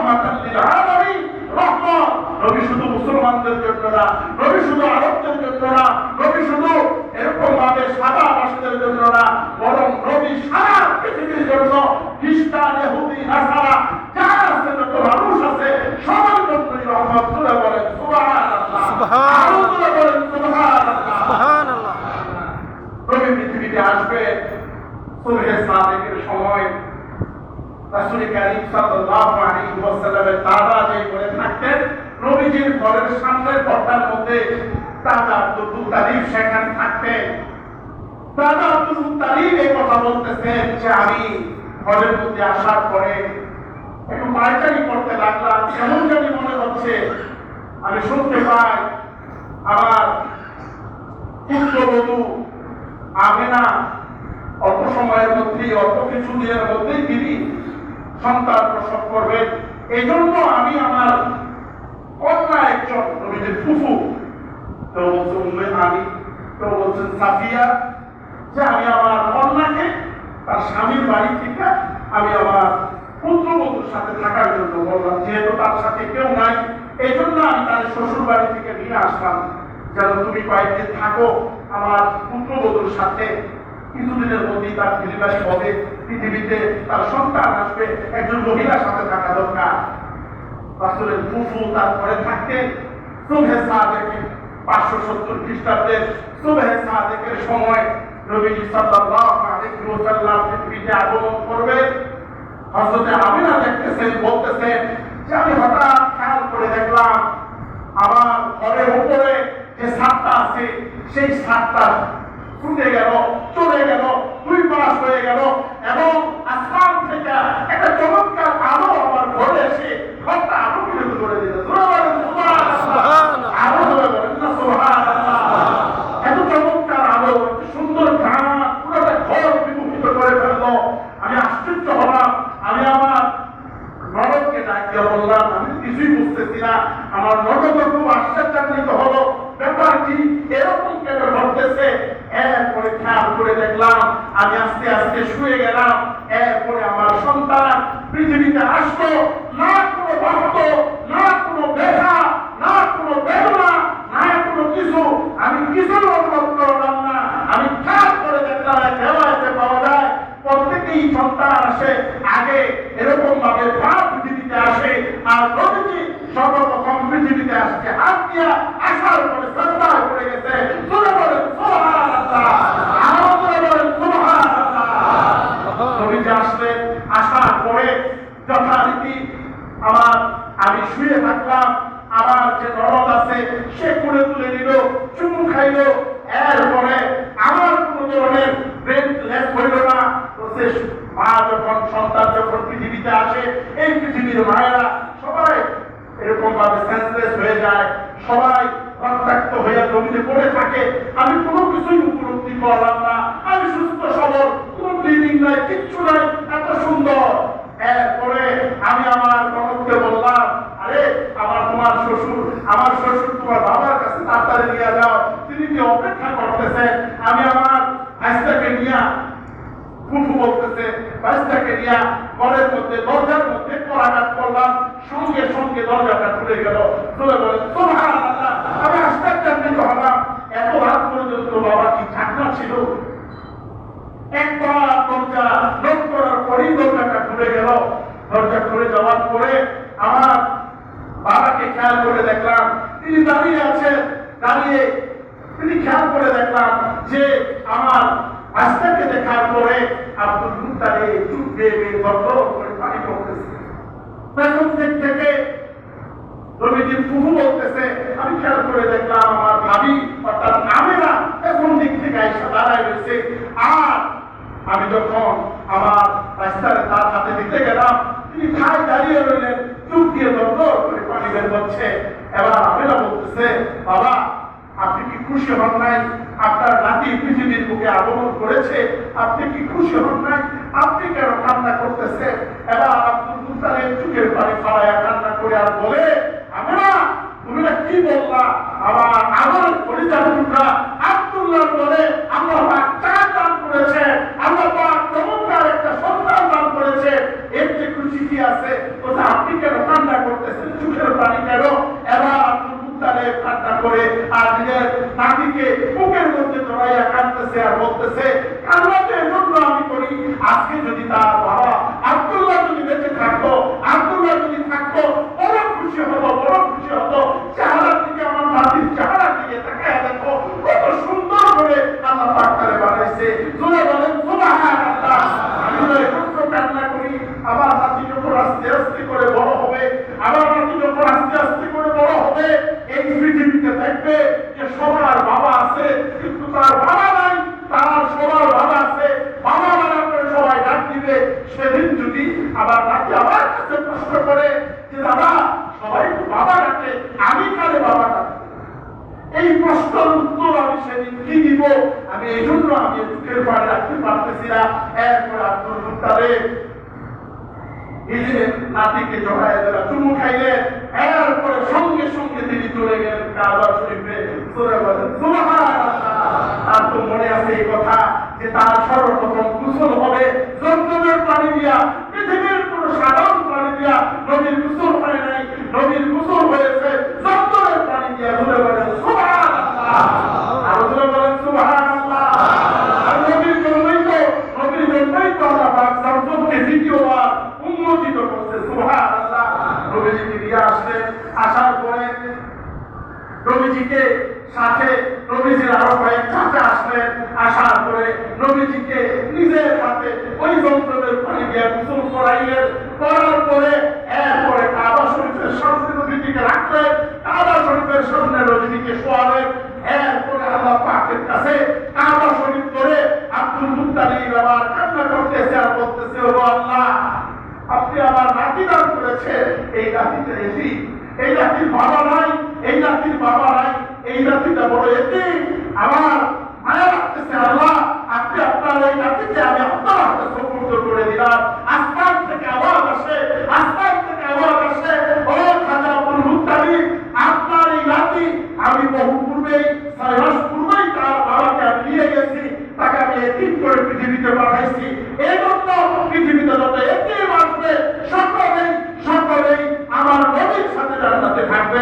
রাহমাতাল লিল আলামিন, রহমত। নবী শুধু মুসলমানদের জন্য না, নবী শুধু আরবদের জন্য না, নবী শুধু এরকম ভাবে সাদা বাসীদের জন্য না, বরং নবী সারা পৃথিবীর জন্য, খ্রিস্টান, ইহুদি, নাসারা যারা আছে, যত মানুষ আছে, সবার জন্যই রহমত। তুলে বলেন সুবহানাল্লাহ, আরো তুলে বলেন সুবহানাল্লাহ। নবী পৃথিবীতে আসবে সুবহে সাদিকের সময়। রাসূল কারীম সাল্লাল্লাহু আলাইহি ওয়াসাল্লামের দাদা যে বলে থাকতেন, নবীজির ঘরের সামনে পর্দার মধ্যে দাদা আব্দুল মুত্তালিব সেখানে থাকতেন। দাদা আব্দুল মুত্তালিব এই কথা বলতেছেন যে আমি ঘরের মধ্যে আসার পরে একটু পায়চারি করতে লাগলাম, কেমন জানি মনে হচ্ছে। আমি শুনতে পাই আমার পুত্রবধূ আমেনা অল্প সময়ের মধ্যেই, অল্প কিছু দিনের মধ্যেই তিনি সন্তান প্রসব করবেন। এই জন্য আমি আমার কন্যা একজন নবীদের ফুফু, কেউ বলছেন উম্মে হানি, কেউ বলছেন সাফিয়া, যে আমি আমার কন্যাকে তার স্বামীর বাড়ি থেকে আমি আমার পুত্রবধূর সাথে থাকার জন্য বললাম। যেহেতু তার সাথে কেউ নাই, এই জন্য আমি তার শ্বশুর বাড়ি থেকে নিয়ে আসলাম, যেন তুমি কয়েকদিন থাকো আমার পুত্রবধূর সাথে। কিছুদিনের মধ্যেই তার ডেলিভারি হবে, পৃথিবীতে তার সন্তান আসবে, একজন মহিলার সাথে থাকা দরকার। রাসূলের ফুফু তার ঘরে থাকতেন। সুবহে সাদিক 570 খ্রিস্টাব্দের সুবহে সাদিকের সময় নবী সাল্লাল্লাহু আলাইহি ওয়াসাল্লাম পৃথিবীতে আগমন করবে। হযরত আমিনা দেখতেছেন, বলতেছেন যে আমি হঠাৎ খেয়াল করে দেখলাম আমার ঘরের উপরে যে ছাদটা আছে, সেই ছাদটা ফুটে গেল, চলে গেল, দুই পাশ হয়ে গেল, এবং আসমান থেকে একটা চমৎকার আলো আমার ঘরে এসে ঘরটা আলোকিত করে দিল। আলো ধরে বলেন না সুবহানাল্লাহ। এত চমৎকার আলো, সুন্দর গান, পুরোটা ঘর বিমুখিত করে ফেললো। আমি আশ্চর্য হলাম। আমি আমার নরককে ডাকিয়ে বললাম, আমি কিছুই বুঝতেছি না। আমার নরক খুব আশ্চর্যান্বিত হলো, ব্যাপার কি, এরকম কেন ঘটতেছে। এরপরে খেয়াল করে দেখলাম, আমি আস্তে আস্তে শুয়ে গেলাম। এরপরে আমার সন্তান পৃথিবীতে আসলো, না কোনো ভক্ত, না কোনো ব্যথা, না কোনো বেদনা, না কোনো কিছু। আমি কিছু অনুভব করলাম না। আমি খেয়াল করে দেখলাম, দেওয়াতে পাওয়া যায় প্রত্যেকেই সন্তান আসে আগে এরকম ভাবে বাপ পৃথিবীতে আসে, আর নবীজি সর্বপ্রথম পৃথিবীতে আসছে হাত দিয়া আসার পরে সন্তান করে গেছে। সুরে বলেন সুবহানাল্লাহ, আরো সুরে বলেন সুবহানাল্লাহ। নবীজি আসলেন, আসার পরে যথারীতি আমি শুয়ে থাকলাম। আমার যে নরদ আছে সে কুলে তুলে নিল, চুমু খাইল। এরপরে আমার কোন ধরনের ব্রেথলেস হইল না। মা যখন, সন্তান যখন পৃথিবীতে আসে, এই পৃথিবীর মায়েরা সবাই এরকম ভাবে সেন্সলেস হয়ে যায়, সবাই রক্তাক্ত হয়ে জমিতে পড়ে থাকে। আমি কোনো কিছুই উপলব্ধি করলাম না। আমি সুস্থ সবল, কোন ব্লিডিং নাই, কিচ্ছু নাই, এত সুন্দর। এরপরে আমি আমার ননদকে বললাম, আরে তোমার শ্বশুর তোমার বাবার কাছে তাড়াতাড়ি নিয়ে যাও, তিনি কি অপেক্ষা করতেছেন। আমি আমার ভাইস্তাকে নিয়ে, ফুফু বলতেছে, ভাইস্তাকে নিয়ে ঘরের মধ্যে দরজার মধ্যে করাঘাত করলাম, সঙ্গে সঙ্গে দরজাটা খুলে গেল। খুলে বলে সুবহানাল্লাহ। আমি আশ্চর্যান্বিত হলাম, এত রাত পর্যন্ত বাবা কি ঢাকনা ছিল। একবার দরজা লক করার পরেই দরজাটা খুলে গেল। দরজা খুলে যাওয়ার পরে আমার বাবাকে খেয়াল করে দেখলাম, তিনি দাঁড়িয়ে আছেন। দাঁড়িয়ে তিনি খেয়াল করে দেখলাম যে আমার আস্তাকে দেখার পরে আব্দুল মুত্তালিব চুপ দিয়ে গড়গড় করে পানি পড়তেছে। পেছন দিক থেকে নবীজির ফুফু বলতেছে, আমি খেয়াল করে দেখলাম আমার ভাবি অর্থাৎ আমেনা পেছন দিক থেকে এসে দাঁড়ায় রয়েছে। আর আমি যখন আমার রাস্তায় তার হাতে দিতে গেলাম, তিনি ঠায় দাঁড়িয়ে রইলেন, চুপ দিয়ে দরদর করে পানি বের করছে। এবার আমেনা বলতেছে, বাবা আপনি কি খুশি হন নাই? আপনার নাতি পৃথিবীর বুকে আগমন করেছে, আপনি কি খুশি হন নাই? আপনি কেন কান্না করতেছে? এবার আব্দুল মুত্তালিব চোখের পানি ফালাইয়া কান্না করে আর বলে, আমেনা তুমি না কি বললা? আমার আমার পরিচালকরা আব্দুল্লাহর বলে আল্লাহ পাক চার দান করেছে, আল্লাহ পাক চমৎকার একটা সন্তান দান করেছে, এর যে খুশি কি আছে? ওটা আপনি কেন কান্না আমার নাতি যখন আস্তে আস্তে করে বড় হবে এই পৃথিবীতে দেখবে যে সবার বাবা আছে কিন্তু তার বাবা নাই, তার সবার বাবা আছে, বাবা বাবা করে সবাই ডাক দিবে। সেদিন যদি আবার নাতি আমার কাছে প্রশ্ন করে যে দাদা সবাই তো বাবা ডাকে, আমি কালে বাবা ডাকি, এই প্রশ্নের উত্তর আমি সেদিন কি দিব? আমি এই জন্য আমি চোখের পাড়ে রাখতে পারতেছি না। এরপর আব্দুল মুত্তালিব নিজের নাতিকে জড়ায় দেওয়া চুমু খাইলেন, এরপরে সঙ্গে সঙ্গে তিনি চলে গেলেন কাবা শরীফে। সূরা বলেন সুবহানাল্লাহ। আর তো মনে আছে এই কথা যে তার সর্বপ্রথম গোসল হবে জমজমের পানি দিয়া, পৃথিবীর কোন সাধারণ পানি দিয়া নবীর গোসল হয় নাই, নবীর গোসল হয়েছে জমজমের পানি দিয়া। সূরা বলেন সুবহানাল্লাহ। আর সূরা বলেন সুবহানাল্লাহ। আর নবীর জন্যই তো আল্লাহ পাক জমজমকে দ্বিতীয়বার উন্মোচিত করছে। সুবহানাল্লাহ। নবীজিকে নিয়ে আসলেন, আসার পরে নবীজিকে সাথে নবীজির আরো কয়েক চাচা আসলেন, আসার পরে নবীজিকে নিজের হাতে ওই জমজমের পানি দিয়ে গোসল করাইলেন। করার পরে এরপরে কাবা শরীফের সামনে নবীজিকে রাখলেন, কাবা শরীফের সামনে নবীজিকে শোয়ালেন। এরপরে আল্লাহ পাকের কাছে কাবা শরীফ করে আব্দুল মুত্তালিব আবার কান্না করতেছে আর বলতেছে, ও আল্লাহ আপনি আমার নাতি দান করেছেন, এই নাতিটা এসি, এই নাতির বাবা নাই, এই নাতির বাবা নাই, এই নাতিটা বড় এতিম, আমার মায়া লাগতেছে। আল্লাহ আপনি আপনার এই নাতিকে আমি আপনার হাতে সুপর্দ করে দিলাম। আসমান থেকে আওয়াজ আসে, আসমান থেকে আওয়াজ আসে, ও খাজা আব্দুল মুত্তালিব আপনার এই নাতি আমি বহু পূর্বেই 6 মাস পূর্বেই তার বাবাকে আমি নিয়ে গেছি, তাকে আমি এতিম করে পৃথিবীতে পাঠাইছি। এই জন্য পৃথিবীতে যত এতিম আসবে সকলেই আমার নবীর সাথে জান্নাতে থাকবে।